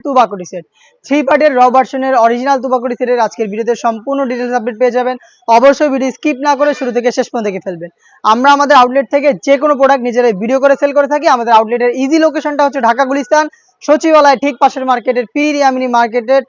তুবাকুটি set 3 পার্টের র ভার্সনের অরিজিনাল তুবাকুটি সেটের আজকের ভিডিওতে সম্পূর্ণ ডিটেইলস আপডেট পেয়ে যাবেন। অবশ্যই ভিডিও স্কিপ না করে শুরু থেকে শেষ পর্যন্ত দেখে ফেলবেন। আমরা আমাদের আউটলেট থেকে যে কোনো প্রোডাক্ট নিজেরাই ভিডিও করে সেল করে থাকি। আমাদের আউটলেটের ইজি লোকেশনটা হচ্ছে ঢাকা গুলিস্তান সচিবালয় ঠিক পাশের মার্কেটের পীর ইয়ামিনী মার্কেটের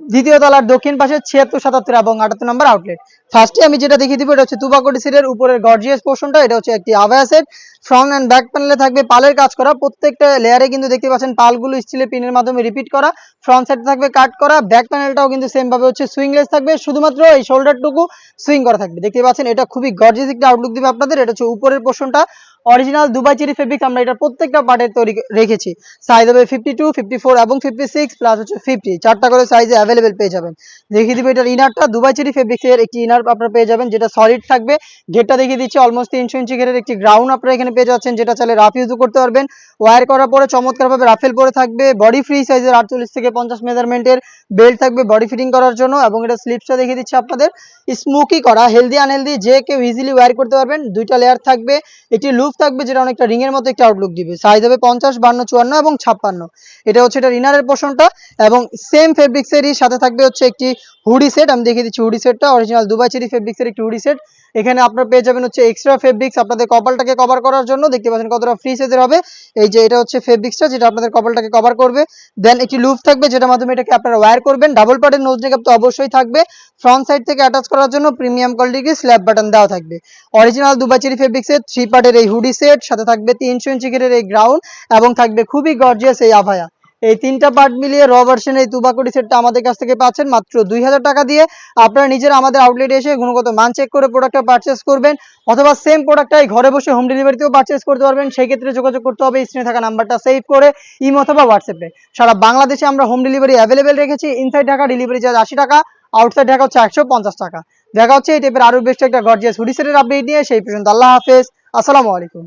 দ্বিতীয় তলার দক্ষিণ পাশে 76, 77 এবং 78 নম্বর আউটলেট। ফার্স্টে আমি যেটা দেখিয়ে দিব এটা হচ্ছে তুবাকুটি সেটের উপরের গর্জিয়াস পোর্শনটা। এটা হচ্ছে একটি আভায়া সেট। ফ্রন্ট এন্ড ব্যাক প্যানেলে থাকবে পালের কাজ করা। প্রত্যেকটা লেয়ারে কিন্তু দেখতে পাচ্ছেন পালগুলো স্টিলের পিনের মাধ্যমে রিপিট করা। ফ্রন্ট সাইডে থাকবে কাট করা। ব্যাক প্যানেলটাও কিন্তু সেম ভাবে হচ্ছে সুইংলেস থাকবে, শুধুমাত্র এই শোল্ডারটুকু সুইং করা থাকবে। দেখতে পাচ্ছেন এটা খুবই গর্জিয়াস একটা আউটলুক দিবে আপনাদের। এটা হচ্ছে উপরের পোর্শনটা অরিজিনাল দুবাই চেরি ফেব্রিক্স আমরা এটা প্রত্যেকটা পার্টের তৈরি রেখেছি। সাইজ হবে 52, 54 এবং 56 প্লাস হচ্ছে 50, চারটা করে সাইজে অ্যাভেলেবেল পেয়ে যাবেন। দেখিয়ে দিবে এটার ইনারটা দুবাই চেরি ফেব্রিক্স এর একটি ইনার আপনারা পেয়ে যাবেন যেটা সলিড থাকবে। ঘেরটা দেখিয়ে দিচ্ছি অলমোস্ট 300 ইঞ্চি ঘেরের একটি গ্রাউন্ড আপনারা এখানে পেয়ে যাচ্ছেন, যেটা চাইলে রাফ ইউজও করতে পারবেন। ওয়্যার করার পরে চমৎকারভাবে রাফেল পরে থাকবে। বডি ফ্রি সাইজের 48 থেকে 50 মেজারমেন্টের বেল্ট থাকবে বডি ফিটিং করার জন্য। এবং এটা স্লিপসটা দেখিয়ে দিচ্ছি আপনাদের স্মোকি করা, হেলদি আনহেলদি যে কেউ ইজিলি ওয়্যার করতে পারবেন। দুইটা লেয়ার থাকবে, একটি লুপ থাকবে যেটা অনেকটা রিং এর মতো একটা আউটলুক দিবে। সাইজ হবে 50, 52, 54 এবং 56। এটা হচ্ছে এটা ইনারের পোর্শনটা। এবং সেম ফেব্রিক্সেরই সাথে থাকবে হচ্ছে একটি হুডি সেট। আমি দেখিয়ে দিচ্ছি হুডি সেটটা অরিজিনাল দুবাই চেরি ফেব্রিক্সের একটি হুডি সেট। এখানে আপনারা পেয়ে যাবেন হচ্ছে এক্সট্রা ফেব্রিক্স আপনাদের কপালটাকে কভার করার জন্য। দেখতে পাচ্ছেন কতটা ফ্রি সাইজের হবে। এই যে এটা হচ্ছে ফেব্রিক্সটা যেটা আপনাদের কপালটাকে কভার করবে। দেন একটি লুপ থাকবে যেটার মাধ্যমে এটাকে আপনারা ওয়্যার করবেন। ডাবল পার্টের নোজ নেকআপ তো অবশ্যই থাকবে। ফ্রন্ট সাইড থেকে অ্যাটাচ করার জন্য প্রিমিয়াম কোয়ালিটির স্ল্যাব বাটন দেওয়া থাকবে। অরিজিনাল দুবাই চেরি ফেব্রিক্সের 3 পার্টের এই হুডি সেট, সাথে থাকবে 300 ইঞ্চি ঘেরের এই গ্রাউন্ড এবং থাকবে খুবই গর্জিয়াস এই আভায়া। এই তিনটা পার্ট মিলিয়ে র ভার্সন এই তুবাকুটি সেটটা আমাদের কাছ থেকে পাচ্ছেন মাত্র 2000 টাকা দিয়ে। আপনারা নিজেরা আমাদের আউটলেটে এসে গুণগত মান চেক করে প্রোডাক্টটা পারচেস করবেন, অথবা সেম প্রোডাক্টটাই ঘরে বসে হোম ডেলিভারিতেও পারচেস করতে পারবেন। সেই ক্ষেত্রে যোগাযোগ করতে হবে স্ক্রিনে থাকা নাম্বারটা সেভ করে ইমো অথবা হোয়াটসঅ্যাপে। সারা বাংলাদেশে আমরা হোম ডেলিভারি অ্যাভেলেবেল রেখেছি। ইনসাইড ঢাকা ডেলিভারি চার্জ 80 টাকা, আউটসাইড ঢাকা হচ্ছে 150 টাকা। দেখা হচ্ছে এই টাইপের আরো বেস্ট একটা গর্জিয়াস হুডি সেটের আপডেট নিয়ে। সেই পর্যন্ত আল্লাহ হাফেজ, আসসালামু আলাইকুম।